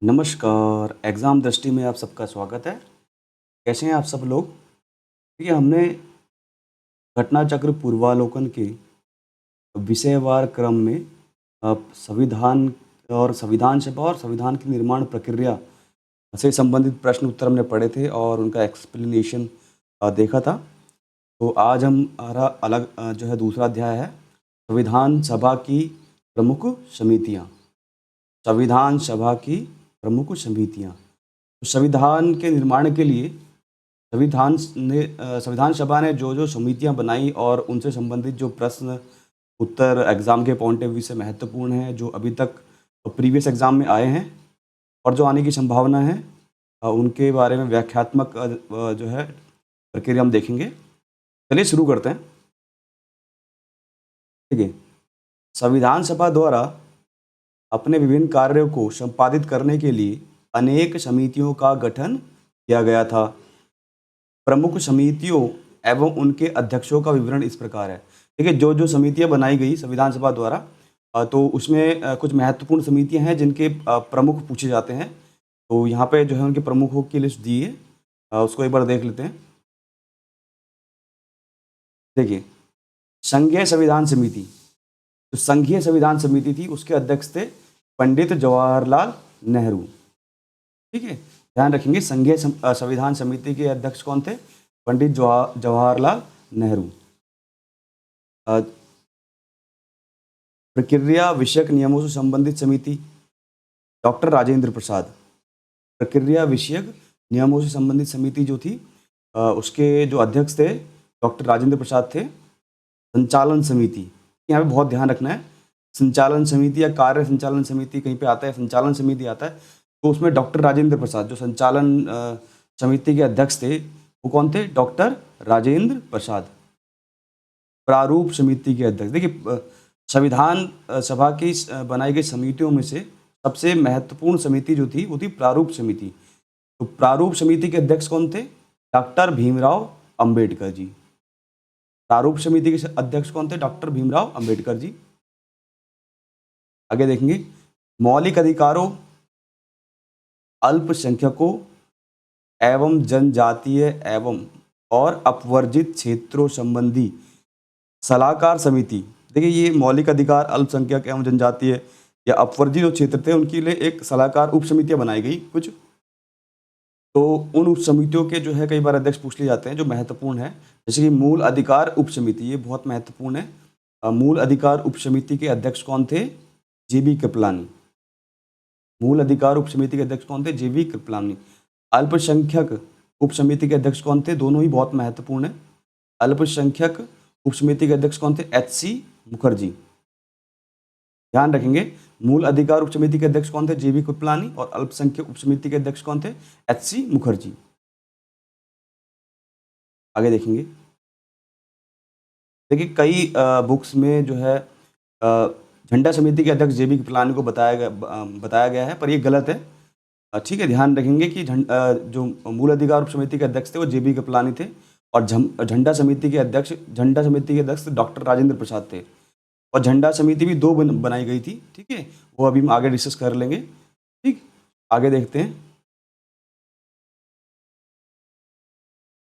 नमस्कार, एग्ज़ाम दृष्टि में आप सबका स्वागत है। कैसे हैं आप सब लोग? देखिए, हमने घटना चक्र पूर्वावलोकन के विषयवार क्रम में संविधान और संविधान सभा और संविधान की निर्माण प्रक्रिया से संबंधित प्रश्न उत्तर हमने पढ़े थे और उनका एक्सप्लेनेशन देखा था। तो आज हमारा अलग जो है दूसरा अध्याय है, संविधान सभा की प्रमुख समितियाँ। संविधान सभा की प्रमुख समितियाँ। तो संविधान के निर्माण के लिए संविधान सभा ने जो समितियाँ बनाई और उनसे संबंधित जो प्रश्न उत्तर एग्ज़ाम के पॉइंट ऑफ व्यू से महत्वपूर्ण हैं, जो अभी तक प्रीवियस एग्ज़ाम में आए हैं और जो आने की संभावना है, उनके बारे में व्याख्यात्मक जो है प्रक्रिया हम देखेंगे। चलिए शुरू करते हैं। ठीक है। संविधान सभा द्वारा अपने विभिन्न कार्यों को संपादित करने के लिए अनेक समितियों का गठन किया गया था। प्रमुख समितियों एवं उनके अध्यक्षों का विवरण इस प्रकार है। देखिए, जो समितियां बनाई गई संविधान सभा द्वारा, तो उसमें कुछ महत्वपूर्ण समितियां हैं जिनके प्रमुख पूछे जाते हैं। तो यहाँ पे जो है उनके प्रमुखों की लिस्ट दी है, उसको एक बार देख लेते हैं। देखिए, संघीय संविधान समिति, जो संघीय संविधान समिति थी उसके अध्यक्ष थे पंडित जवाहरलाल नेहरू। ठीक है, ध्यान रखेंगे, संघीय संविधान समिति के अध्यक्ष कौन थे? पंडित जवाहरलाल नेहरू। अ, प्रक्रिया विषयक नियमों से संबंधित समिति, डॉक्टर राजेंद्र प्रसाद। प्रक्रिया विषयक नियमों से संबंधित समिति जो थी, उसके जो अध्यक्ष थे डॉक्टर राजेंद्र प्रसाद थे। संचालन समिति, यहाँ पे बहुत ध्यान रखना है। संचालन समिति या कार्य संचालन समिति कहीं पे आता है, संचालन समिति आता है, तो उसमें डॉक्टर राजेंद्र प्रसाद जो संचालन समिति के अध्यक्ष थे, वो कौन थे? डॉक्टर राजेंद्र प्रसाद। प्रारूप समिति के अध्यक्ष, देखिए, संविधान सभा की बनाई गई समितियों में से सबसे महत्वपूर्ण समिति जो थी वो थी प्रारूप समिति। तो प्रारूप समिति के अध्यक्ष कौन थे? डॉक्टर भीमराव अंबेडकर जी। प्रारूप समिति के अध्यक्ष कौन थे? डॉक्टर भीमराव अंबेडकर जी। आगे देखेंगे, मौलिक अधिकारों, अल्पसंख्यकों एवं जनजातीय एवं और अपवर्जित क्षेत्रों संबंधी सलाहकार समिति। देखिए, ये मौलिक अधिकार, अल्पसंख्यक एवं जनजातीय या अपवर्जित जो क्षेत्र थे उनके लिए एक सलाहकार उप समितियाँ बनाई गई कुछ। तो उन उप समितियों के जो है कई बार अध्यक्ष पूछ लिए जाते हैं जो महत्वपूर्ण है। जैसे कि मूल अधिकार उप समिति, ये बहुत महत्वपूर्ण है। मूल अधिकार उप समिति के अध्यक्ष कौन थे? जेबी कृपलानी। मूल अधिकार उप समिति के अध्यक्ष कौन थे? जेबी कृपलानी। अल्पसंख्यक उप समिति के अध्यक्ष कौन थे? दोनों ही बहुत महत्वपूर्ण है। अल्पसंख्यक उप समिति के अध्यक्ष कौन थे? एच.सी. मुखर्जी। ध्यान रखेंगे, मूल अधिकार उप समिति के अध्यक्ष कौन थे? जेबी कृपलानी। और अल्पसंख्यक उप समिति के अध्यक्ष कौन थे? एच.सी. मुखर्जी। आगे देखेंगे, देखिए कई बुक्स में जो है झंडा समिति के अध्यक्ष जेबी कृपलानी को बताया गया है, पर ये गलत है। ठीक है, ध्यान रखेंगे कि जो मूल अधिकार उप समिति के अध्यक्ष थे वो जेबी कृपलानी थे और झंडा समिति के अध्यक्ष डॉक्टर राजेंद्र प्रसाद थे। और झंडा समिति भी दो बनाई गई थी। ठीक है, वो अभी हम आगे डिस्कस कर लेंगे। ठीक, आगे देखते हैं।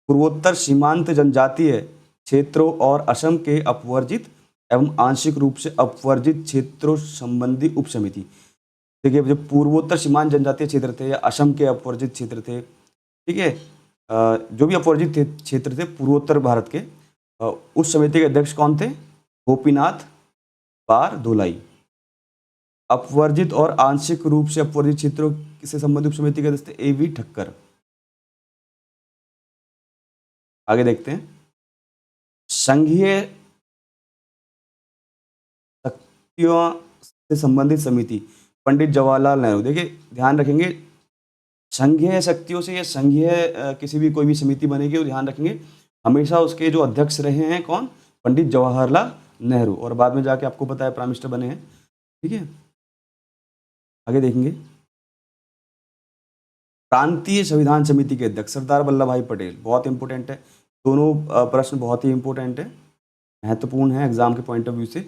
पूर्वोत्तर सीमांत जनजातीय क्षेत्रों और असम के अपवर्जित एवं आंशिक रूप से अपवर्जित क्षेत्रों संबंधी उप समिति। देखिए, जो पूर्वोत्तर सीमांत जनजातीय क्षेत्र थे या असम के अपवर्जित क्षेत्र थे, ठीक है, जो भी अपवर्जित क्षेत्र थे पूर्वोत्तर भारत के, उस समिति के अध्यक्ष कौन थे? गोपीनाथ बारदोलाई। अपवर्जित और आंशिक रूप से अपवर्जित क्षेत्रों से संबंधित उप समिति के अध्यक्ष थे ए.वी. ठक्कर। आगे देखते हैं, संघीय शक्तियों से संबंधित समिति, पंडित जवाहरलाल नेहरू। देखिए, ध्यान रखेंगे, संघीय शक्तियों से या संघीय किसी भी कोई भी समिति बनेगी तो ध्यान रखेंगे हमेशा उसके जो अध्यक्ष रहे हैं कौन? पंडित जवाहरलाल नेहरू। और बाद में जाके आपको पता है प्राइम मिनिस्टर बने हैं। ठीक है, आगे देखेंगे, प्रांतीय संविधान समिति के अध्यक्ष सरदार वल्लभ भाई पटेल। बहुत इंपॉर्टेंट है, दोनों प्रश्न बहुत ही इंपॉर्टेंट है, महत्वपूर्ण है एग्जाम के पॉइंट ऑफ व्यू से।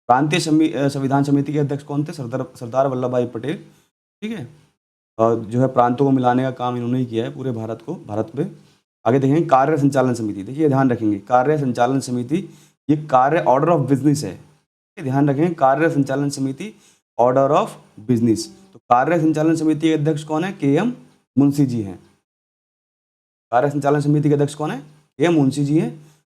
प्रांतीय संविधान समिति के अध्यक्ष कौन थे? सरदार वल्लभ भाई पटेल। ठीक है, जो है प्रांतों को मिलाने का काम इन्होंने ही किया है पूरे भारत पे। आगे देखेंगे कार्य संचालन समिति। देखिए ध्यान रखेंगे, कार्य संचालन समिति ये कार्य ऑर्डर ऑफ बिजनेस है। ये ध्यान रखेंगे, कार्य संचालन समिति ऑर्डर ऑफ बिजनेस। तो कार्य संचालन समिति के अध्यक्ष कौन है? के.एम. मुंशी जी हैं। कार्य संचालन समिति के अध्यक्ष कौन है? के.एम. मुंशी जी हैं।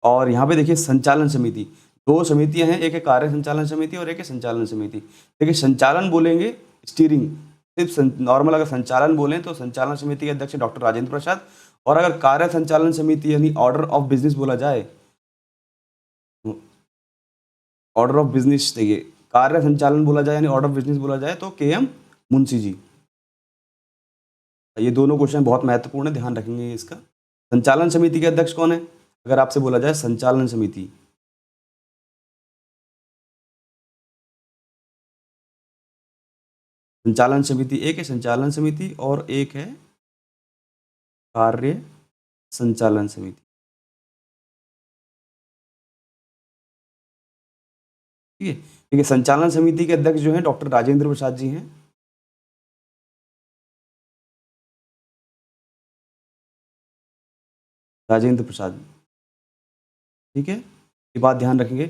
और यहाँ पे देखिए संचालन समिति, दो समितियां हैं, एक है कार्य संचालन समिति और एक है संचालन समिति। देखिए संचालन बोलेंगे स्टीयरिंग, सिर्फ नॉर्मल अगर संचालन बोलें तो संचालन समिति के अध्यक्ष डॉक्टर राजेंद्र प्रसाद, और अगर कार्य संचालन समिति यानी ऑर्डर ऑफ बिजनेस बोला जाए, ऑर्डर ऑफ बिजनेस, देखिए कार्य संचालन बोला जाए यानी ऑर्डर ऑफ बिजनेस बोला जाए तो के.एम. मुंशी जी। ये दोनों क्वेश्चन बहुत महत्वपूर्ण है, ध्यान रखेंगे इसका। संचालन समिति के अध्यक्ष कौन है? अगर आपसे बोला जाए संचालन समिति, संचालन समिति एक है संचालन समिति और एक है कार्य संचालन समिति। ठीक है, ठीक है। संचालन समिति के अध्यक्ष जो हैं डॉक्टर राजेंद्र प्रसाद जी हैं। राजेंद्र प्रसाद, ठीक है, ये बात ध्यान रखेंगे।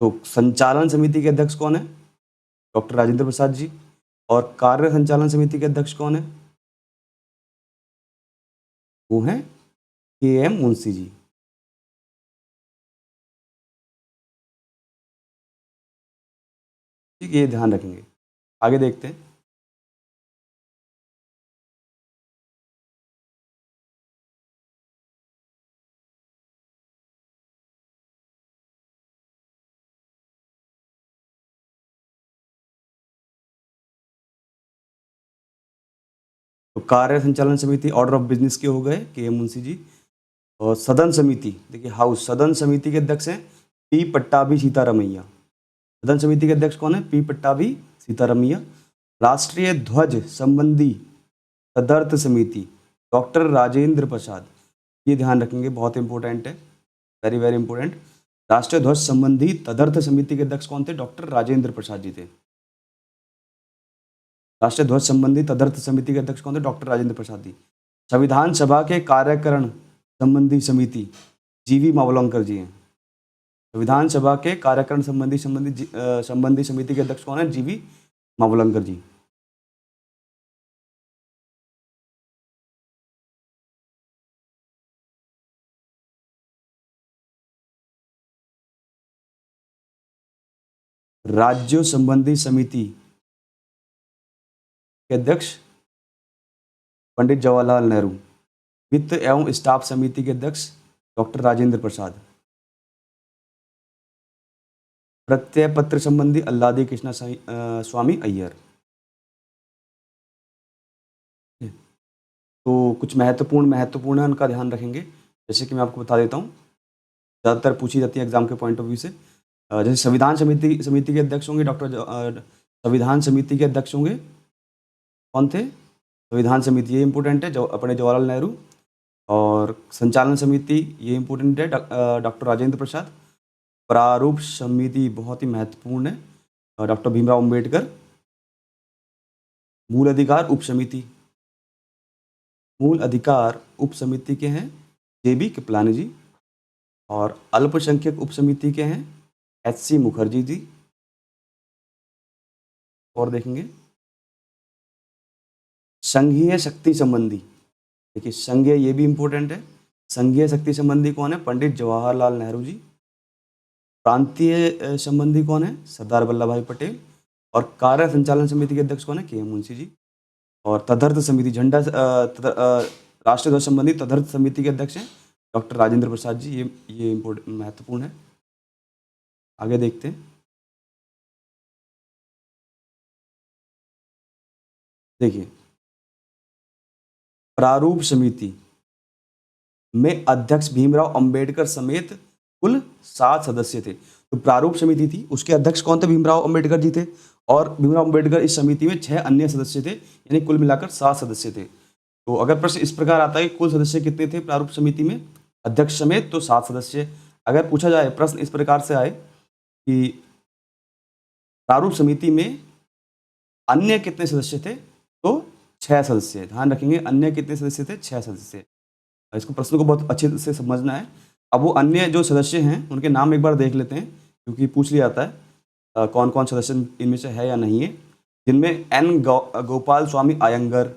तो संचालन समिति के अध्यक्ष कौन है? डॉक्टर राजेंद्र प्रसाद जी। और कार्य संचालन समिति के अध्यक्ष कौन है? वो हैं के.एम. मुंशी जी। ठीक है, ये ध्यान रखेंगे। आगे देखते हैं। तो कार्य संचालन समिति ऑर्डर ऑफ बिजनेस के हो गए के.एम. मुंशी जी। और सदन समिति, देखिए हाउस सदन समिति के अध्यक्ष हैं पी पट्टाभी सीतारमैया। सदन समिति के अध्यक्ष कौन है? पी पट्टाभी सीतारमैया। राष्ट्रीय ध्वज संबंधी तदर्थ समिति डॉक्टर राजेंद्र प्रसाद। ये ध्यान रखेंगे, बहुत इंपॉर्टेंट है, वेरी वेरी इंपॉर्टेंट। राष्ट्रीय ध्वज संबंधी तदर्थ समिति के अध्यक्ष कौन थे? डॉक्टर राजेंद्र प्रसाद जी थे। राष्ट्रीय ध्वज संबंधी तदर्थ समिति के अध्यक्ष कौन थे? डॉक्टर राजेंद्र प्रसाद जी। संविधान सभा के कार्यकरण संबंधी समिति जीवी मावलंकर जी हैं। संविधान सभा के कार्यकरण संबंधी समिति के अध्यक्ष कौन है? जीवी मावलंकर जी। राज्यों संबंधी समिति के अध्यक्ष पंडित जवाहरलाल नेहरू। वित्त एवं स्टाफ समिति के अध्यक्ष डॉक्टर राजेंद्र प्रसाद। प्रत्यय पत्र संबंधी अल्लादी कृष्णा स्वामी अय्यर। तो कुछ महत्वपूर्ण है, उनका ध्यान रखेंगे। जैसे कि मैं आपको बता देता हूँ, ज़्यादातर पूछी जाती है एग्जाम के पॉइंट ऑफ व्यू से। जैसे संविधान समिति के अध्यक्ष होंगे संविधान समिति के अध्यक्ष होंगे कौन थे? संविधान समिति, ये इंपॉर्टेंट है, अपने जवाहरलाल नेहरू। और संचालन समिति ये इंपॉर्टेंट है, डॉक्टर राजेंद्र प्रसाद। प्रारूप समिति बहुत ही महत्वपूर्ण है, डॉक्टर भीमराव अंबेडकर। मूल अधिकार उप समिति, मूल अधिकार उप समिति के हैं जे.बी. कृपलानी जी। और अल्पसंख्यक उप समिति के हैं एच.सी. मुखर्जी जी। और देखेंगे संघीय शक्ति संबंधी, देखिए संघीय, ये भी इंपॉर्टेंट है। संघीय शक्ति संबंधी कौन है? पंडित जवाहरलाल नेहरू जी। प्रांतीय संबंधी कौन है? सरदार वल्लभ भाई पटेल। और कार्य संचालन समिति के अध्यक्ष कौन है? के.एम. मुंशी जी। और तदर्थ समिति, राष्ट्रीय ध्वज संबंधी तदर्थ समिति के अध्यक्ष हैं डॉक्टर राजेंद्र प्रसाद जी। ये इम्पोर्टेंट, महत्वपूर्ण है। आगे देखते हैं। देखिए प्रारूप समिति में अध्यक्ष भीमराव अंबेडकर समेत कुल 7 सदस्य थे। तो प्रारूप समिति थी, उसके अध्यक्ष कौन थे? भीमराव अंबेडकर जी थे। और भीमराव अम्बेडकर इस समिति में 6 अन्य सदस्य थे, यानी कुल मिलाकर 7 सदस्य थे। तो अगर प्रश्न इस प्रकार आता है कि कुल सदस्य कितने थे प्रारूप समिति में अध्यक्ष समेत, तो 7 सदस्य। अगर पूछा जाए, प्रश्न इस प्रकार से आए कि प्रारूप समिति में अन्य कितने सदस्य थे, तो 6 सदस्य। ध्यान रखेंगे, अन्य कितने सदस्य थे, 6 सदस्य। इसको प्रश्न को बहुत अच्छे से समझना है। अब वो अन्य जो सदस्य हैं उनके नाम एक बार देख लेते हैं, क्योंकि पूछ लिया जाता है कौन कौन सदस्य इनमें से है या नहीं है। जिनमें एन गोपाल स्वामी अयंगर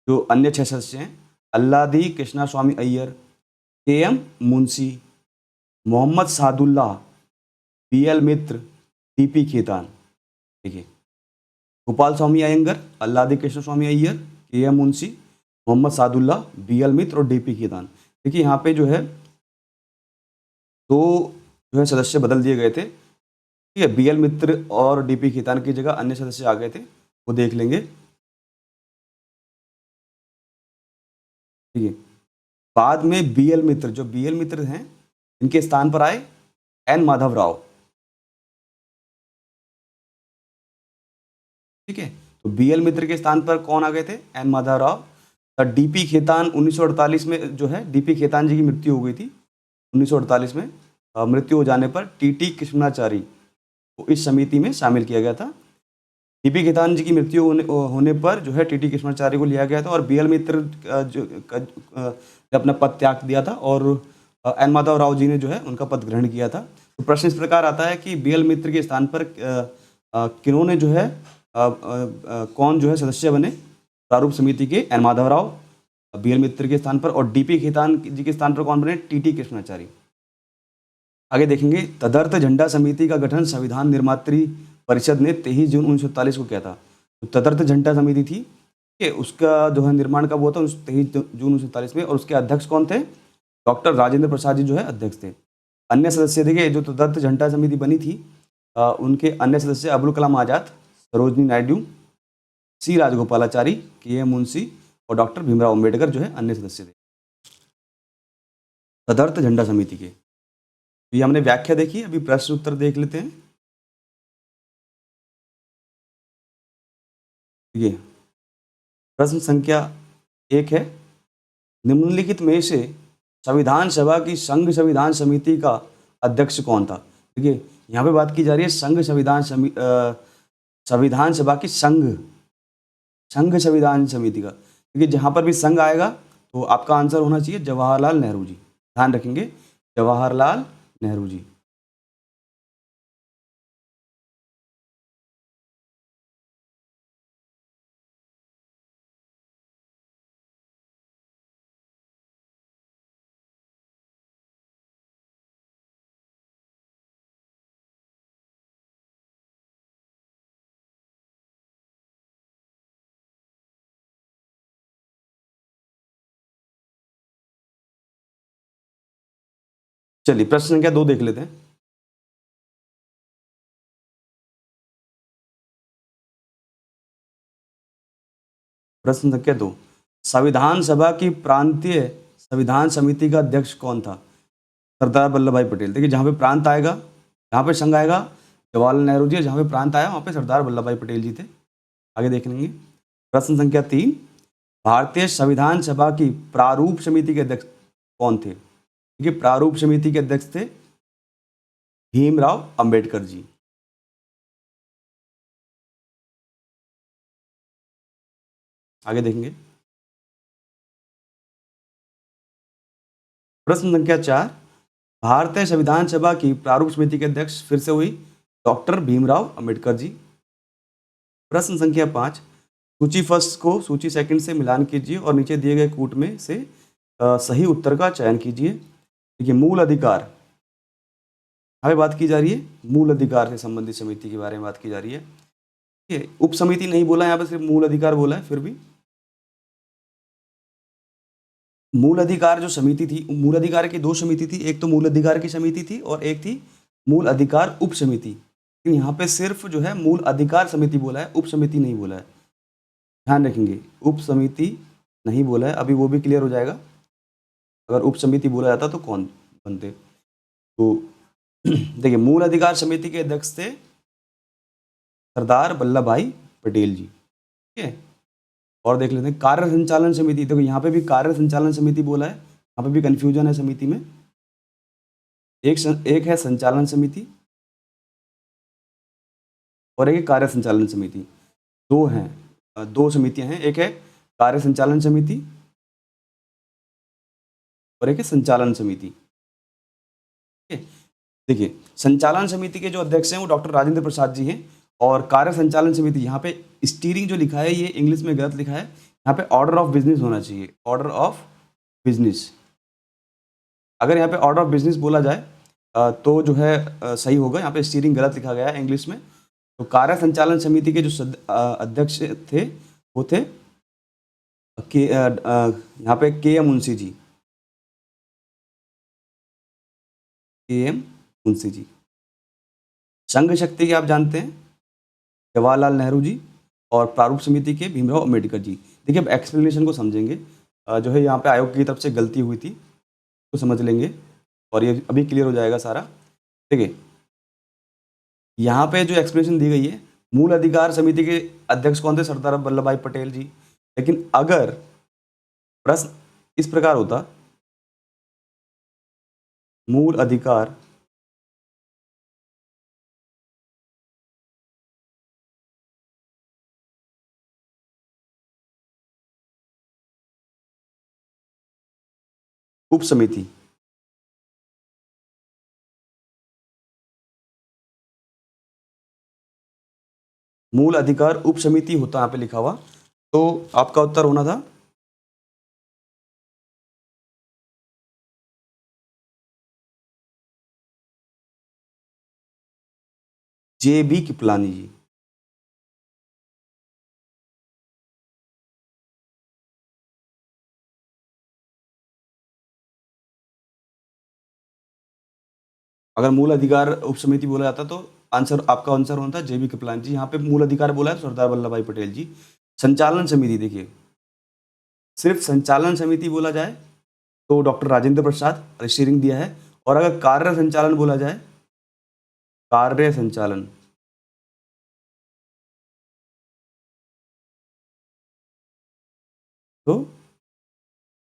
जो अन्य 6 सदस्य हैं, अल्लादी कृष्णा स्वामी Ayyar, K M Munshi, Mohammad Saadulla, B L Mitter, D P Khaitan. देखिए, Gopalaswami Ayyangar, Alladi Krishnaswami Ayyar, K M Munshi, Mohammad Saadulla, B L Mitter और डी पी खेतान। देखिए यहाँ पे जो है दो जो है सदस्य बदल दिए गए थे। ठीक है, बी एल मित्र और डी पी खेतान की जगह अन्य सदस्य आ गए थे, वो देख लेंगे। ठीक है, बाद में बी एल मित्र, जो बी एल मित्र हैं, इनके स्थान पर आए एन माधव राव। ठीक है, तो बी एल मित्र के स्थान पर कौन आ गए थे, एन माधव राव। डीपी खेतान 1948 में जो है डीपी खेतान जी की मृत्यु हो गई थी 1948 में। मृत्यु हो जाने पर टीटी कृष्णाचारी को इस समिति में शामिल किया गया था। डीपी खेतान जी की मृत्यु होने पर जो है टीटी कृष्णाचारी को लिया गया था और बी एल मित्र ने अपना पद त्याग दिया था और एन माधव राव जी ने जो है उनका पद ग्रहण किया था। तो प्रश्न इस प्रकार आता है कि बी एल मित्र के स्थान पर किन्होंने जो है कौन जो है सदस्य बने प्रारूप समिति के, N Madhava Rau B L Mitter के स्थान पर, और डीपी खेतान जी के स्थान पर कौन बने, टीटी कृष्णाचारी। आगे देखेंगे, तदर्थ झंडा समिति का गठन संविधान निर्मात्री परिषद ने 23 जून 1947 को किया था। तो तदर्थ झंडा समिति थी कि उसका जो है निर्माण कब हुआ था, 23 जून 1947 में, और उसके अध्यक्ष कौन थे, डॉक्टर राजेंद्र प्रसाद जी जो है अध्यक्ष थे। अन्य सदस्य देखिए, जो तदर्थ झंडा समिति बनी थी उनके अन्य सदस्य अबुल कलाम आज़ाद, सरोजनी नायडू, सी राजगोपालाचारी, के एम मुंशी और डॉक्टर भीमराव अम्बेडकर जो है अन्य सदस्य थे तदर्थ झंडा समिति के। ये हमने व्याख्या देखी, अभी प्रश्न उत्तर देख लेते हैं। ये प्रश्न संख्या 1 है, निम्नलिखित में से संविधान सभा की संघ संविधान समिति का अध्यक्ष कौन था। देखिए यहाँ पे बात की जा रही है संघ संविधान सभा की संघ संविधान समिति का। देखिए जहाँ पर भी संघ आएगा तो आपका आंसर होना चाहिए जवाहरलाल नेहरू जी। ध्यान रखेंगे, जवाहरलाल नेहरू जी। चलिए प्रश्न संख्या 2 देख लेते हैं। प्रश्न संख्या 2, संविधान सभा की प्रांतीय संविधान समिति का अध्यक्ष कौन था। सरदार वल्लभ भाई पटेल। देखिए जहाँ पे प्रांत आएगा, जहाँ पे संघ आएगा जवाहरलाल नेहरू जी, जहाँ पे प्रांत आया वहाँ पे सरदार वल्लभ भाई पटेल जी थे। आगे देख लेंगे। प्रश्न संख्या 3, भारतीय संविधान सभा की प्रारूप समिति के अध्यक्ष कौन थे। देखिए प्रारूप समिति के अध्यक्ष थे भीमराव अंबेडकर जी। आगे देखेंगे। प्रश्न संख्या 4, भारतीय संविधान सभा की प्रारूप समिति के अध्यक्ष फिर से हुई डॉक्टर भीमराव अंबेडकर जी। प्रश्न संख्या 5, सूची फर्स्ट को सूची सेकंड से मिलान कीजिए और नीचे दिए गए कूट में से सही उत्तर का चयन कीजिए। देखिए मूल अधिकार, हमें बात की जा रही है मूल अधिकार से संबंधित समिति के बारे में बात की जा रही है। ठीक है, उप समिति नहीं बोला, यहाँ पे सिर्फ मूल अधिकार बोला है। फिर भी मूल अधिकार जो समिति थी, मूल अधिकार की 2 समिति थी, एक तो मूल अधिकार की समिति थी और एक थी मूल अधिकार उप समिति। लेकिन यहाँ पे सिर्फ जो है मूल अधिकार समिति बोला है, उप समिति नहीं बोला है। ध्यान रखेंगे, उप समिति नहीं बोला है, अभी वो भी क्लियर हो जाएगा। अगर उप समिति बोला जाता तो कौन बनते। तो देखिए मूल अधिकार समिति के अध्यक्ष थे सरदार वल्लभ भाई पटेल जी। ठीक है, और देख लेते हैं कार्य संचालन समिति। देखो यहाँ पे भी कार्य संचालन समिति बोला है, यहाँ पे भी कंफ्यूजन है समिति में। एक है संचालन समिति और एक है कार्य संचालन समिति। दो हैं, दो समितियां हैं, एक है कार्य संचालन समिति और एक है संचालन समिति। ठीक है, देखिए संचालन समिति के जो अध्यक्ष हैं वो डॉक्टर राजेंद्र प्रसाद जी हैं, और कार्य संचालन समिति, यहाँ पे स्टीयरिंग जो लिखा है ये इंग्लिश में गलत लिखा है, यहाँ पे ऑर्डर ऑफ बिजनेस होना चाहिए, ऑर्डर ऑफ बिजनेस। अगर यहाँ पे ऑर्डर ऑफ बिजनेस बोला जाए तो जो है सही होगा, यहाँ पे स्टीयरिंग गलत लिखा गया है इंग्लिश में। तो कार्य संचालन समिति के जो अध्यक्ष थे वो थे यहाँ पे के एम मुंशी जी, के एम मुंशी जी। संघ शक्ति के आप जानते हैं जवाहरलाल नेहरू जी, और प्रारूप समिति के भीमराव अम्बेडकर जी। देखिए अब एक्सप्लेनेशन को समझेंगे, जो है यहाँ पे आयोग की तरफ से गलती हुई थी तो समझ लेंगे, और ये अभी क्लियर हो जाएगा सारा। देखिए यहाँ पे जो एक्सप्लेनेशन दी गई है, मूल अधिकार समिति के अध्यक्ष कौन थे? सरदार वल्लभ भाई पटेल जी। लेकिन अगर प्रश्न इस प्रकार होता, मूल अधिकार उप समिति, मूल अधिकार उप समिति होता यहाँ पे लिखा हुआ, तो आपका उत्तर होना था जे बी कृपलानी जी। अगर मूल अधिकार उप समिति बोला जाता तो आपका आंसर होना था जे बी कृपलानी जी। यहाँ पे मूल अधिकार बोला है सरदार वल्लभ भाई पटेल जी। संचालन समिति, देखिए सिर्फ संचालन समिति बोला जाए तो डॉक्टर राजेंद्र प्रसाद स्टीयरिंग दिया है, और अगर कार्य संचालन बोला जाए, कार्य संचालन, तो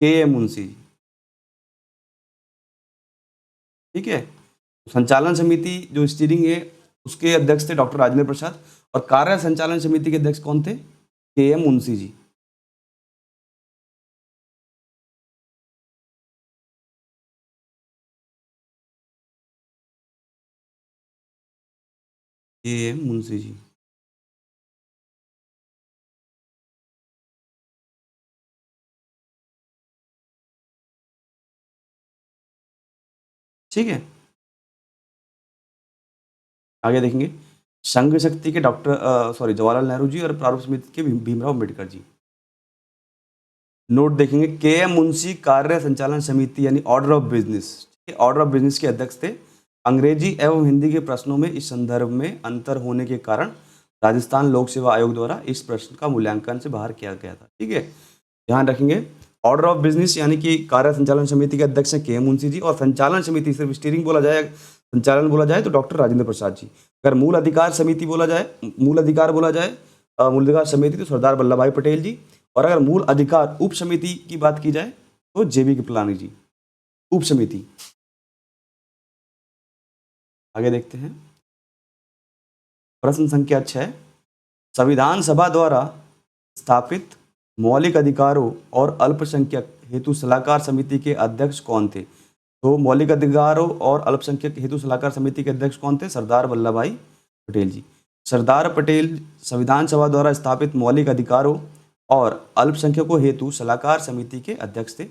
के एम मुंशी। ठीक है, संचालन समिति जो स्टीयरिंग है उसके अध्यक्ष थे डॉक्टर राजेंद्र प्रसाद, और कार्य संचालन समिति के अध्यक्ष कौन थे? के एम मुंशी जी। के एम मुंशी जी। ठीक है, आगे देखेंगे संघ शक्ति के जवाहरलाल नेहरू जी, और प्रारूप समिति के भीमराव अम्बेडकर जी। नोट देखेंगे के एम मुंशी कार्य संचालन समिति यानी order of business, order of business के अध्यक्ष थे। अंग्रेजी एवं हिंदी के प्रश्नों में इस संदर्भ में अंतर होने के कारण राजस्थान लोक सेवा आयोग द्वारा इस प्रश्न का मूल्यांकन से बाहर किया गया था। ठीक है, ध्यान रखेंगे ऑर्डर ऑफ बिजनेस यानी कि कार्य संचालन समिति के अध्यक्ष हैं के एम मुंशी जी, और संचालन समिति सिर्फ स्टीयरिंग बोला जाए, संचालन बोला जाए तो डॉक्टर राजेंद्र प्रसाद जी। अगर मूल अधिकार समिति बोला जाए, मूल अधिकार बोला जाए, मूल अधिकार समिति तो सरदार वल्लभ भाई पटेल जी, और अगर मूल अधिकार उप समिति की बात की जाए तो जे बी कृपलानी जी। उप समिति, आगे देखते हैं प्रश्न संख्या 6, संविधान सभा द्वारा स्थापित मौलिक अधिकारों और अल्पसंख्यक हेतु सलाहकार समिति के अध्यक्ष कौन थे? तो मौलिक अधिकारों और अल्पसंख्यक हेतु सलाहकार समिति के अध्यक्ष कौन थे? सरदार वल्लभ भाई पटेल जी। सरदार पटेल संविधान सभा द्वारा स्थापित मौलिक अधिकारों और अल्पसंख्यकों हेतु सलाहकार समिति के अध्यक्ष थे,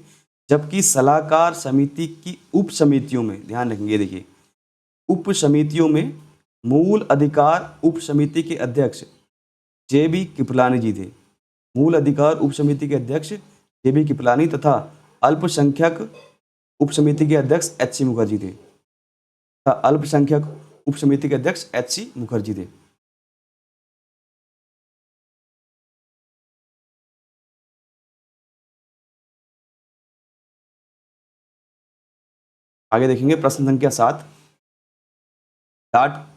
जबकि सलाहकार समिति की उप समितियों में, ध्यान रखेंगे, देखिए उप समितियों में मूल अधिकार उप समिति के अध्यक्ष जे बी कृपलानी जी थे। मूल अधिकार उप समिति के अध्यक्ष जे बी कृपलानी तथा अल्पसंख्यक उप समिति के अध्यक्ष एच सी मुखर्जी थे, तथा अल्पसंख्यक उप समिति के अध्यक्ष एच सी मुखर्जी थे। आगे देखेंगे प्रश्न संख्या 7,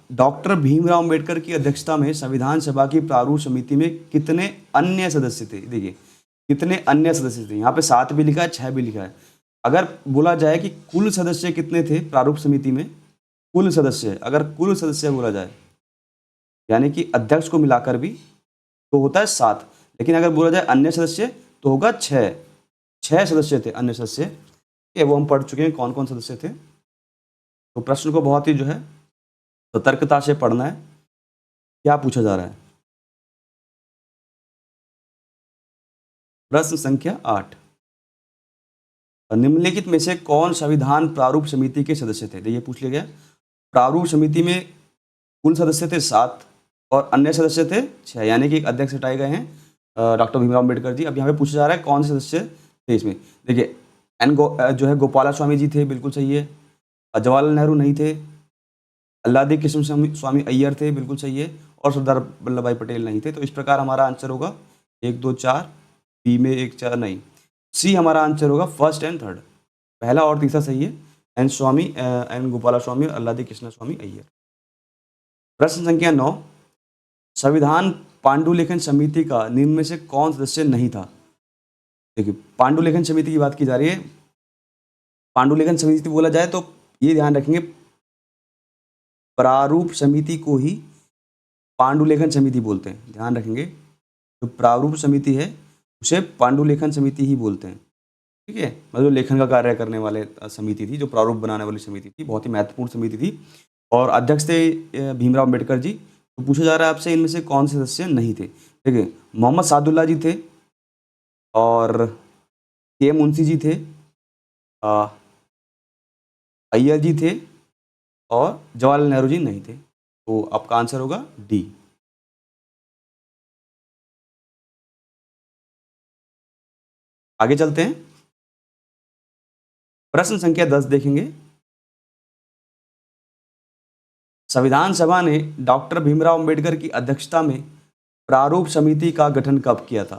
डॉक्टर भीमराव अंबेडकर की अध्यक्षता में संविधान सभा की प्रारूप समिति में कितने अन्य सदस्य थे? देखिए कितने अन्य सदस्य थे, यहाँ पे 7 भी लिखा है, 6 भी लिखा है। अगर बोला जाए कि कुल सदस्य कितने थे प्रारूप समिति में, कुल सदस्य, अगर कुल सदस्य बोला जाए यानी कि अध्यक्ष को मिलाकर भी, तो होता है 7। लेकिन अगर बोला जाए अन्य सदस्य तो होगा 6। 6 सदस्य थे अन्य सदस्य, वो हम पढ़ चुके हैं कौन कौन सदस्य थे। तो प्रश्न को बहुत ही जो है सतर्कता से पढ़ना है, क्या पूछा जा रहा है। प्रश्न संख्या 8, निम्नलिखित में से कौन संविधान प्रारूप समिति के सदस्य थे? ये पूछ लिया गया। प्रारूप समिति में कुल सदस्य थे 7 और अन्य सदस्य थे 6, यानी कि एक अध्यक्ष हटाए गए हैं डॉक्टर भीमराव अम्बेडकर जी। अब यहाँ पे पूछा जा रहा है कौन से सदस्य थे इसमें। देखिए जो है गोपाला स्वामी जी थे, बिल्कुल सही है। जवाहरलाल नेहरू नहीं थे। अल्लादी कृष्ण स्वामी अय्यर थे, बिल्कुल सही है। और सरदार वल्लभ भाई पटेल नहीं थे। तो इस प्रकार हमारा आंसर होगा 1 2 4, बी में 1 4 नहीं, सी हमारा आंसर होगा फर्स्ट एंड थर्ड, पहला और तीसरा सही है। एन गोपाला स्वामी और अल्लादी कृष्ण स्वामी अय्यर। प्रश्न संख्या 9, संविधान पांडुलिखन समिति का निम्न में से कौन सदस्य नहीं था? देखिए पांडुलिखन समिति की बात की जा रही है। पांडुलिखन समिति बोला जाए तो ये ध्यान रखेंगे, प्रारूप समिति को ही पांडुलिखन समिति बोलते हैं। ध्यान रखेंगे, जो प्रारूप समिति है उसे पांडुलिखन समिति ही बोलते हैं। ठीक है, मतलब लेखन का कार्य करने वाले समिति थी, जो प्रारूप बनाने वाली समिति थी, बहुत ही महत्वपूर्ण समिति थी। और अध्यक्ष थे भीमराव अम्बेडकर जी। तो पूछा जा रहा है आपसे इनमें से कौन से सदस्य नहीं थे। देखिए मोहम्मद सादुल्ला जी थे और के मुंशी जी थे, अय्यर जी थे और जवाहरलाल नेहरू जी नहीं थे। तो आपका आंसर होगा डी। आगे चलते हैं, प्रश्न संख्या 10 देखेंगे। संविधान सभा ने डॉक्टर भीमराव अंबेडकर की अध्यक्षता में प्रारूप समिति का गठन कब किया था?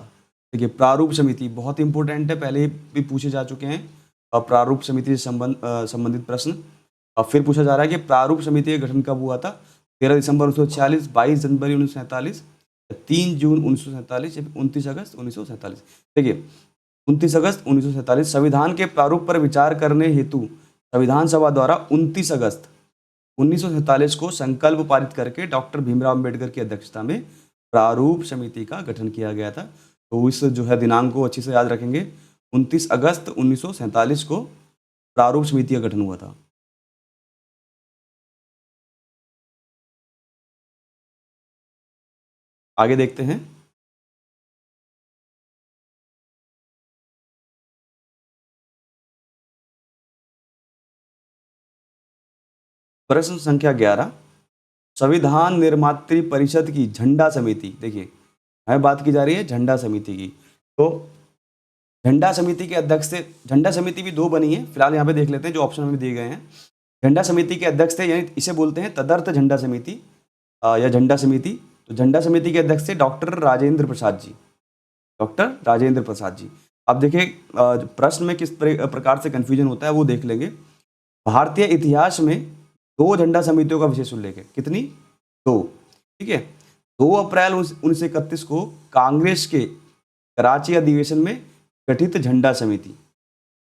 देखिए प्रारूप समिति बहुत इंपॉर्टेंट है, पहले भी पूछे जा चुके हैं। प्रारूप समिति से संबंधित प्रश्न फिर पूछा जा रहा है कि प्रारूप समिति का गठन कब हुआ था? 13 दिसंबर 1946, 22 जनवरी 1947, 3 जून 1947 या 29 अगस्त 1947। देखिए 29 अगस्त 1947 संविधान के प्रारूप पर विचार करने हेतु संविधान सभा द्वारा 29 अगस्त 1947 को संकल्प पारित करके डॉक्टर भीमराव अम्बेडकर की अध्यक्षता में प्रारूप समिति का गठन किया गया था। तो इस जो है दिनांक को अच्छे से याद रखेंगे, 29 अगस्त 1947 को प्रारूप समिति का गठन हुआ था। आगे देखते हैं, प्रश्न संख्या 11, संविधान निर्मात्री परिषद की झंडा समिति। देखिए हमें बात की जा रही है झंडा समिति की। तो झंडा समिति के अध्यक्ष थे, झंडा समिति भी 2 बनी है, फिलहाल यहाँ पे देख लेते हैं जो ऑप्शन में दिए गए हैं। झंडा समिति के अध्यक्ष थे, यानी इसे बोलते हैं तदर्थ झंडा समिति या झंडा समिति। तो झंडा समिति के अध्यक्ष थे डॉक्टर राजेंद्र प्रसाद जी, डॉक्टर राजेंद्र प्रसाद जी। अब देखिए प्रश्न में किस प्रकार से कन्फ्यूजन होता है वो देख लेंगे। भारतीय इतिहास में 2 झंडा समितियों का विशेष उल्लेख है। कितनी? 2। ठीक है, 2 अप्रैल 1931 को कांग्रेस के कराची अधिवेशन में गठित झंडा समिति।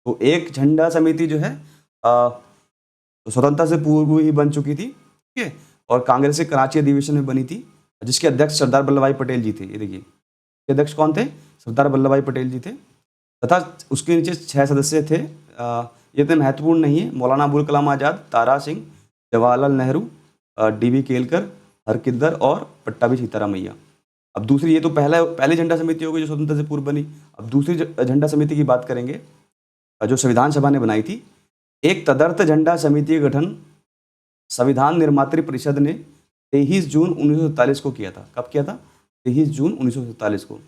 तो एक झंडा समिति जो है स्वतंत्रता से पूर्व ही बन चुकी थी, ठीक है, और कांग्रेस के कराची अधिवेशन में बनी थी, जिसके अध्यक्ष सरदार वल्लभ भाई पटेल जी थे। ये देखिए अध्यक्ष कौन थे? सरदार वल्लभ भाई पटेल जी थे, तथा उसके नीचे 6 सदस्य थे। ये इतने महत्वपूर्ण नहीं है, मौलाना अबुल कलाम आज़ाद, तारा सिंह, जवाहरलाल नेहरू, डी.वी. केलकर, हरकिंदर और पट्टाभी सीतारामैया। अब दूसरी, ये तो पहली झंडा समिति हो गई जो स्वतंत्रता से पूर्व बनी। अब दूसरी झंडा समिति की बात करेंगे जो संविधान सभा ने बनाई थी। एक तदर्थ झंडा समिति का गठन संविधान निर्मात्री परिषद ने 23 जून 1947 को किया था। कब किया था? 23 जून 1947 को,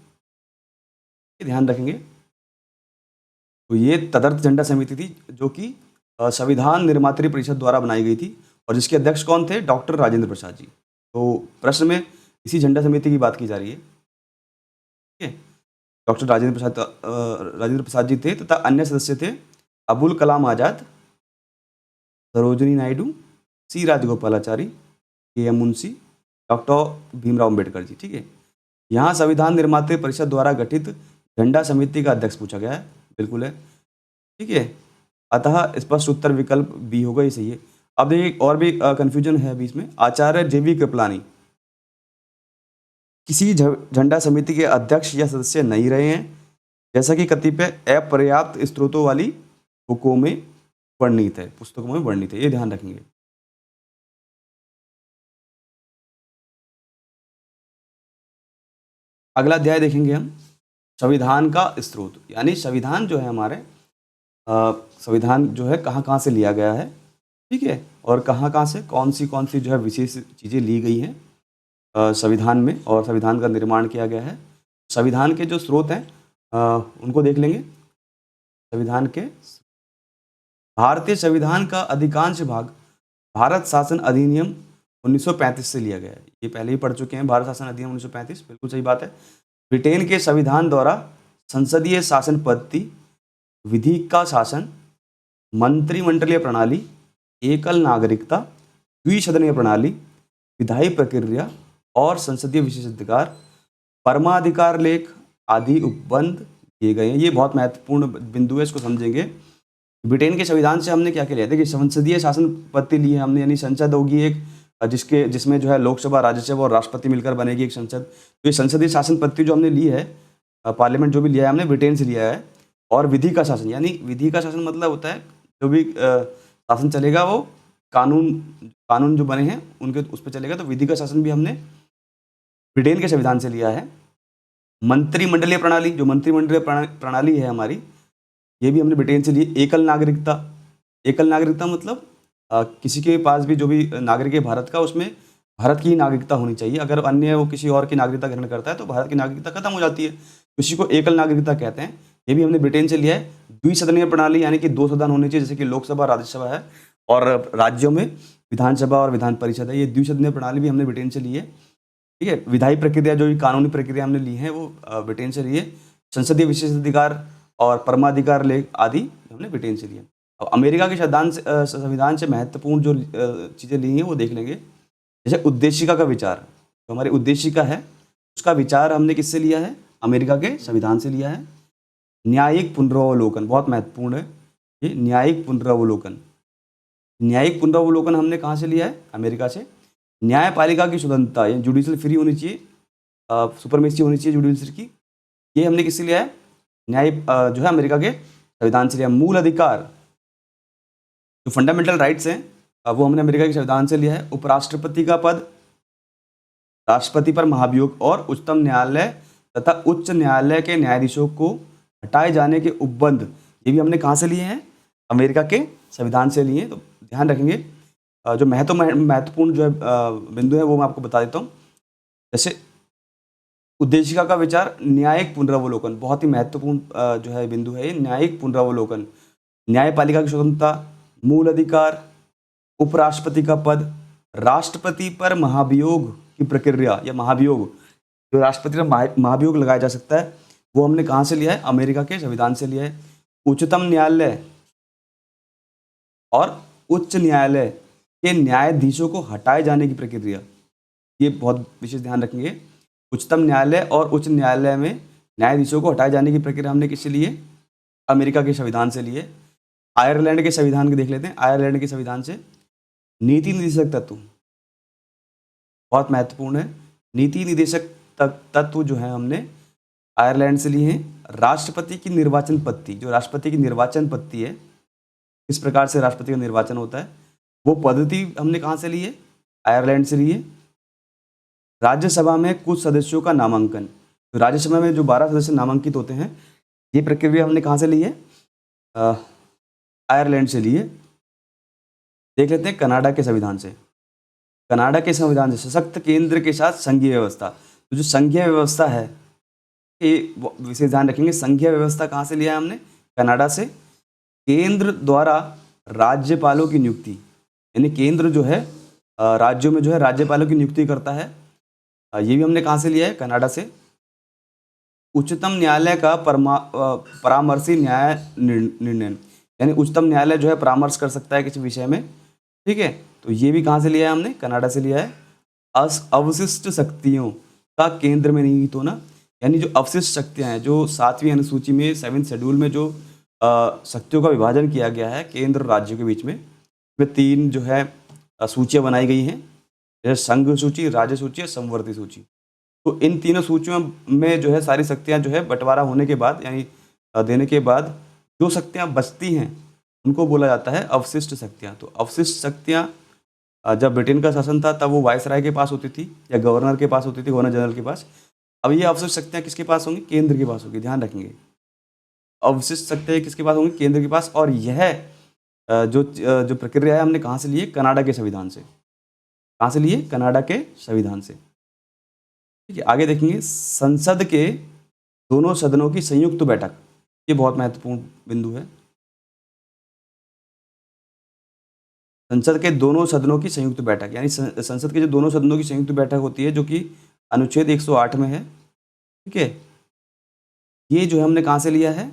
ध्यान रखेंगे। तो ये तदर्थ झंडा समिति थी जो कि संविधान निर्मात्री परिषद द्वारा बनाई गई थी और जिसके अध्यक्ष कौन थे? डॉक्टर राजेंद्र प्रसाद जी। तो प्रश्न में इसी झंडा समिति की बात की जा रही है। ठीक है, डॉक्टर राजेंद्र प्रसाद जी थे तथा अन्य सदस्य थे अबुल कलाम आज़ाद, सरोजिनी नायडू, सी राजगोपालाचारी, के.एम. मुंशी, डॉक्टर भीमराव अम्बेडकर जी। ठीक है, यहाँ संविधान निर्माता परिषद द्वारा गठित झंडा समिति का अध्यक्ष पूछा गया है, बिल्कुल है। ठीक है, अतः स्पष्ट उत्तर विकल्प बी होगा, ये सही है। अब देखिए और भी कंफ्यूजन है बीच में। आचार्य जेवी कृपलानी किसी झंडा समिति के अध्यक्ष या सदस्य नहीं रहे हैं, जैसा कि कतिपय अपर्याप्त स्रोतों वाली बुकों में वर्णित है, पुस्तकों में वर्णित है, ये ध्यान रखेंगे। अगला अध्याय देखेंगे हम, संविधान का स्रोत, यानी संविधान जो है हमारे संविधान जो है कहाँ कहाँ से लिया गया है, ठीक है, और कहाँ कहाँ से कौन सी जो है विशेष चीज़ें ली गई हैं संविधान में, और संविधान का निर्माण किया गया है। संविधान के जो स्रोत हैं उनको देख लेंगे। संविधान के, भारतीय संविधान का अधिकांश भाग भारत शासन अधिनियम 1935 से लिया गया है। ये पहले ही पढ़ चुके हैं, भारत शासन अधिनियम 1935, बिल्कुल सही बात है। ब्रिटेन के संविधान द्वारा संसदीय शासन पद्धति, विधि का शासन, मंत्रिमंडलीय प्रणाली, एकल नागरिकता, द्विसदनीय प्रणाली, विधायी प्रक्रिया और संसदीय विशेषाधिकार, परमाधिकार लेख आदि उपबंध किए गए हैं। ये बहुत महत्वपूर्ण बिंदु है, इसको समझेंगे। ब्रिटेन के संविधान से हमने क्या क्या लिया? देखिए, संसदीय शासन पद्धति ली है हमने, यानी संसद होगी एक जिसमें जो है लोकसभा, राज्यसभा और राष्ट्रपति मिलकर बनेगी एक संसद। तो ये संसदीय शासन पद्धति जो हमने ली है, पार्लियामेंट जो भी लिया है हमने, ब्रिटेन से लिया है। और विधि का शासन, यानी विधि का शासन मतलब होता है जो भी शासन चलेगा वो कानून जो बने हैं उनके उस पर चलेगा। तो विधि का शासन भी हमने ब्रिटेन के संविधान से लिया है। मंत्रिमंडलीय प्रणाली, जो मंत्रिमंडलीय प्रणाली है हमारी, ये भी हमने ब्रिटेन से ली। एकल नागरिकता मतलब किसी के पास भी जो भी नागरिक है भारत का, उसमें भारत की नागरिकता होनी चाहिए। अगर अन्य वो किसी और की नागरिकता ग्रहण करता है तो भारत की नागरिकता खत्म हो जाती है, किसी को एकल नागरिकता कहते हैं। ये भी हमने ब्रिटेन से लिया है। द्विसदनीय प्रणाली, यानी कि 2 सदन होने चाहिए, जैसे कि लोकसभा, राज्यसभा है, और राज्यों में विधानसभा और विधान परिषद है। ये द्विसदनीय प्रणाली भी हमने ब्रिटेन से ली है। ठीक है, विधायी प्रक्रिया, जो कानूनी प्रक्रिया हमने ली है वो ब्रिटेन से ली है। संसदीय विशेषाधिकार और परमाधिकार लेख आदि हमने ब्रिटेन से लिए। अब अमेरिका के संविधान से महत्वपूर्ण जो चीज़ें ली हैं वो देख लेंगे। जैसे उद्देशिका का विचार, जो हमारी उद्देशिका है उसका विचार हमने किससे लिया है? अमेरिका के संविधान से लिया है। न्यायिक पुनरावलोकन बहुत महत्वपूर्ण है, ये न्यायिक पुनरावलोकन हमने कहाँ से लिया है? अमेरिका से। न्यायपालिका की स्वतंत्रता, यानी जुडिशल फ्री होनी चाहिए, सुपरमेसी होनी चाहिए जुडिशल की, ये हमने किससे लिया है? जो है अमेरिका के संविधान से लिया। मूल अधिकार, जो फंडामेंटल राइट्स हैं, वो हमने अमेरिका के संविधान से लिया है। उपराष्ट्रपति का पद, राष्ट्रपति पर महाभियोग और उच्चतम न्यायालय तथा उच्च न्यायालय के न्यायाधीशों को हटाए जाने के उपबंध, ये भी हमने कहाँ से लिए हैं? अमेरिका के संविधान से लिए हैं। तो ध्यान रखेंगे, जो महत्वपूर्ण जो है बिंदु है वो मैं आपको बता देता हूँ। जैसे उद्देशिका का विचार, न्यायिक पुनरावलोकन, बहुत ही महत्वपूर्ण जो है बिंदु है ये, न्यायिक पुनरावलोकन। न्यायपालिका की स्वतंत्रता, मूल अधिकार, उपराष्ट्रपति का पद, राष्ट्रपति पर महाभियोग की प्रक्रिया या महाभियोग, जो राष्ट्रपति पर महाभियोग लगाया जा सकता है, वो हमने कहाँ से लिया है? अमेरिका के संविधान से लिया है। उच्चतम न्यायालय और उच्च न्यायालय के न्यायाधीशों को हटाए जाने की प्रक्रिया, ये बहुत विशेष ध्यान रखेंगे। उच्चतम न्यायालय और उच्च न्यायालय में न्यायाधीशों को हटाए जाने की प्रक्रिया हमने किससे ली है? अमेरिका के संविधान से लिए। आयरलैंड के संविधान के देख लेते हैं। आयरलैंड के संविधान से नीति निर्देशक तत्व बहुत महत्वपूर्ण है। नीति निर्देशक तत्व जो है हमने आयरलैंड से लिए हैं। राष्ट्रपति की निर्वाचन पद्धति, जो राष्ट्रपति की निर्वाचन पद्धति है, किस प्रकार से राष्ट्रपति का निर्वाचन होता है, वो पद्धति हमने कहाँ से ली है? आयरलैंड से ली है। राज्यसभा में कुछ सदस्यों का नामांकन, तो राज्यसभा में जो 12 सदस्य नामांकित होते हैं, ये प्रक्रिया हमने कहाँ से ली है? आयरलैंड से लिए। देख लेते हैं कनाडा के संविधान से। कनाडा के संविधान से सशक्त केंद्र के साथ संघीय व्यवस्था, तो जो संघीय व्यवस्था है ये विशेष ध्यान रखेंगे। संघीय व्यवस्था कहाँ से लिया है हमने? कनाडा से। केंद्र द्वारा राज्यपालों की नियुक्ति, यानी केंद्र जो है राज्यों में जो है राज्यपालों की नियुक्ति करता है, ये भी हमने कहाँ से लिया है? कनाडा से। उच्चतम न्यायालय का परामर्शी न्याय निर्णय, यानी उच्चतम न्यायालय जो है परामर्श कर सकता है किसी विषय में, ठीक है, तो ये भी कहाँ से लिया है हमने? कनाडा से लिया है। अवशिष्ट शक्तियों का केंद्र में निहित होना, यानी जो अवशिष्ट शक्तियां हैं, जो 7वीं अनुसूची में 7th शेड्यूल में जो शक्तियों का विभाजन किया गया है केंद्र और राज्यों के बीच में, वे 3 जो है सूचियां बनाई गई हैं, जैसे संघ सूची, राज्य सूची और समवर्ती सूची। तो इन तीनों सूचियों में जो है सारी शक्तियां जो है बंटवारा होने के बाद, यानी देने के बाद जो शक्तियां बचती हैं उनको बोला जाता है अवशिष्ट शक्तियां। तो अवशिष्ट शक्तियां जब ब्रिटेन का शासन था तब वो वायसराय के पास होती थी या गवर्नर के पास होती थी, गवर्नर जनरल के पास। अब ये अवशिष्ट शक्तियां किसके पास होंगी? केंद्र के पास होगी, ध्यान रखेंगे। अवशिष्ट शक्तियां किसके पास होंगी? केंद्र के पास। और यह जो प्रक्रिया है हमने कहाँ से ली है? कनाडा के संविधान से। कहाँ से लिए? कनाडा के संविधान से। ठीक है, आगे देखेंगे संसद के दोनों सदनों की संयुक्त बैठक, ये बहुत महत्वपूर्ण बिंदु है। संसद के दोनों सदनों की संयुक्त बैठक, यानी संसद के जो दोनों सदनों की संयुक्त बैठक होती है, जो कि अनुच्छेद 108 में है। ठीक है, ये जो है हमने कहाँ से लिया है?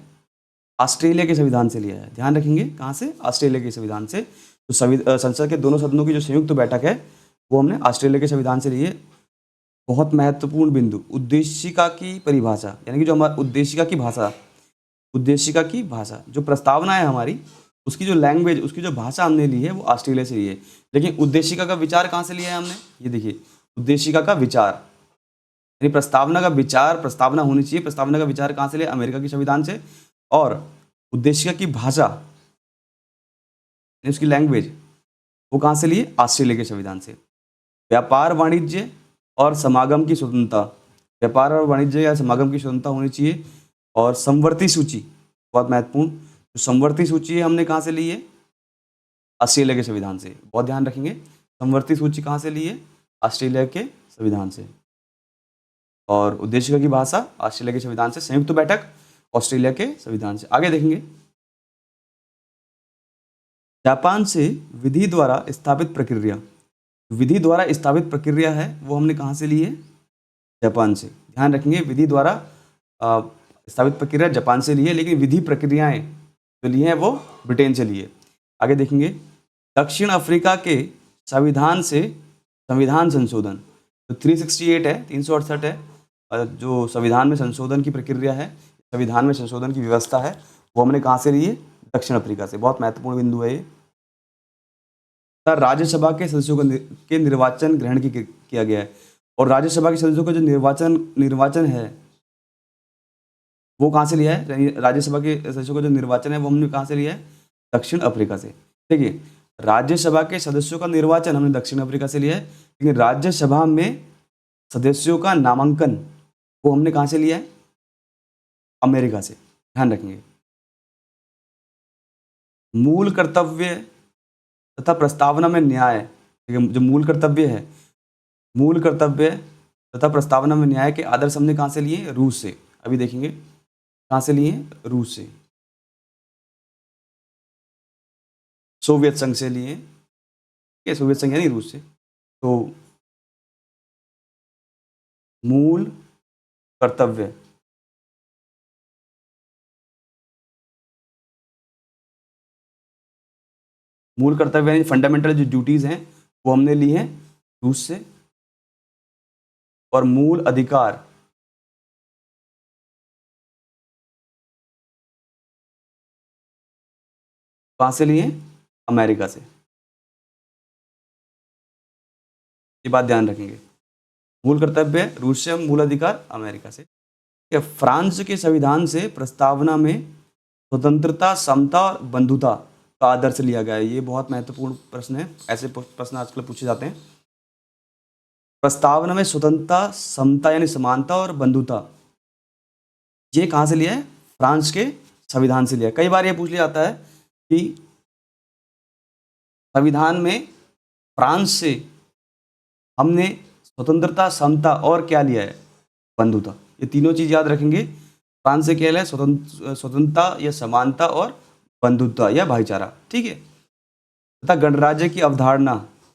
ऑस्ट्रेलिया के संविधान से लिया है। ध्यान रखेंगे, कहाँ से? ऑस्ट्रेलिया के संविधान से। तो संसद के दोनों सदनों की जो संयुक्त बैठक है वो हमने ऑस्ट्रेलिया के संविधान से ली है। बहुत महत्वपूर्ण बिंदु, उद्देशिका की परिभाषा, यानी कि जो हमारा उद्देशिका की भाषा, उद्देशिका की भाषा जो प्रस्तावना है हमारी, उसकी जो लैंग्वेज, उसकी जो भाषा हमने ली है वो ऑस्ट्रेलिया से ली है। लेकिन उद्देशिका का विचार कहाँ से लिया है हमने? ये देखिए, उद्देशिका का विचार, यानी प्रस्तावना का विचार, प्रस्तावना होनी चाहिए, प्रस्तावना का विचार कहाँ से लिया? अमेरिका के संविधान से। और उद्देशिका की भाषा, उसकी लैंग्वेज, वो कहाँ से लिए? ऑस्ट्रेलिया के संविधान से। व्यापार, वाणिज्य और समागम की स्वतंत्रता, व्यापार और वाणिज्य या समागम की स्वतंत्रता होनी चाहिए। और समवर्ती सूची, बहुत महत्वपूर्ण, जो समवर्ती सूची है हमने कहाँ से ली है? ऑस्ट्रेलिया के संविधान से। बहुत ध्यान रखेंगे, समवर्ती सूची कहाँ से ली है? ऑस्ट्रेलिया के संविधान से। और उद्देशिका की भाषा ऑस्ट्रेलिया के संविधान से, संयुक्त बैठक ऑस्ट्रेलिया के संविधान से। आगे देखेंगे, जापान से विधि द्वारा स्थापित प्रक्रिया, विधि द्वारा स्थापित प्रक्रिया है वो हमने कहाँ से ली है? जापान से। ध्यान रखेंगे, विधि द्वारा स्थापित प्रक्रिया जापान से ली है, लेकिन विधि प्रक्रियाएं जो ली हैं वो ब्रिटेन से ली है। आगे देखेंगे, दक्षिण अफ्रीका के संविधान से संविधान संशोधन, जो 368 है, 368 है, जो संविधान में संशोधन की प्रक्रिया है, संविधान में संशोधन की व्यवस्था है, वो हमने कहाँ से ली है? दक्षिण अफ्रीका से। बहुत महत्वपूर्ण बिंदु है ये। राज्यसभा के सदस्यों के निर्वाचन ग्रहण किया गया है। और राज्यसभा के सदस्यों का जो निर्वाचन है वो कहाँ से लिया है? राज्यसभा के सदस्यों का जो निर्वाचन है वो हमने कहाँ से लिया है? दक्षिण अफ्रीका से। देखिए, राज्यसभा के सदस्यों का निर्वाचन हमने दक्षिण अफ्रीका से लिया है, लेकिन राज्यसभा में सदस्यों का नामांकन वो हमने कहाँ से लिया है? अमेरिका से। ध्यान रखेंगे, मूल कर्तव्य तथा प्रस्तावना में न्याय, जो मूल कर्तव्य है, मूल कर्तव्य तथा प्रस्तावना में न्याय के आदर्श हमने कहाँ से लिए? रूस से। अभी देखेंगे कहाँ से लिए? रूस से, सोवियत संघ से लिए। क्या सोवियत संघ यानी रूस से। तो मूल कर्तव्य, मूल कर्तव्य यानी फंडामेंटल जो ड्यूटीज हैं वो हमने ली हैं रूस से। और मूल अधिकार, कहाँ से लिए? अमेरिका से। ये बात ध्यान रखेंगे, मूल कर्तव्य रूस से, मूल अधिकार अमेरिका से। फ्रांस के संविधान से प्रस्तावना में स्वतंत्रता, समता और बंधुता का आदर्श लिया गया है। ये बहुत महत्वपूर्ण प्रश्न है, ऐसे प्रश्न आजकल पूछे जाते हैं। प्रस्तावना में स्वतंत्रता, समता यानी समानता और बंधुता, ये कहाँ से लिया है? फ्रांस के संविधान से लिया है। कई बार ये पूछ लिया जाता है कि संविधान में फ्रांस से हमने स्वतंत्रता, समता और क्या लिया है? बंधुता। ये तीनों चीज याद रखेंगे। फ्रांस से क्या लिया है? स्वतंत्रता या समानता और बंधुता या भाईचारा। ठीक है, तथा गणराज्य की अवधारणा,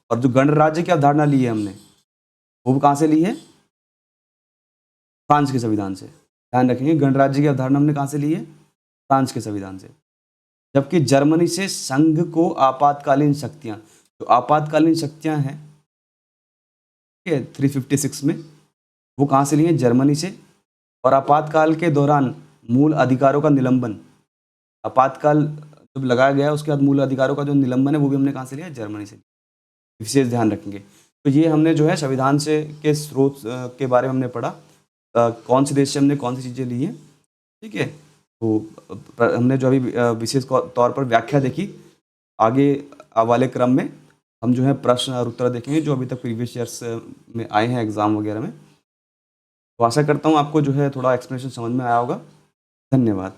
और जो गणराज्य की अवधारणा ली है हमने वो कहाँ से ली है? फ्रांस के संविधान से। ध्यान रखेंगे, गणराज्य की अवधारणा हमने कहाँ से ली है? फ्रांस के संविधान से। जबकि जर्मनी से संघ को आपातकालीन शक्तियां, जो आपातकालीन शक्तियां हैं ठीक है, 356 में। वो कहाँ से लिए हैं? जर्मनी से। और आपातकाल के दौरान मूल अधिकारों का निलंबन, आपातकाल जब लगाया गया उसके बाद मूल अधिकारों का जो निलंबन है वो भी हमने कहाँ से लिया है? जर्मनी से। विशेष ध्यान रखेंगे। तो ये हमने जो है संविधान से के स्रोत के बारे में हमने पढ़ा, कौन से देश से हमने कौन सी चीज़ें ली हैं, ठीक है। तो हमने जो अभी विशेष तौर पर व्याख्या देखी। आगे वाले क्रम में हम जो है प्रश्न और उत्तर देखेंगे जो अभी तक प्रीवियस ईयर्स में आए हैं एग्जाम वगैरह में। तो आशा करता हूँ आपको जो है थोड़ा एक्सप्लेनेशन समझ में आया होगा। धन्यवाद।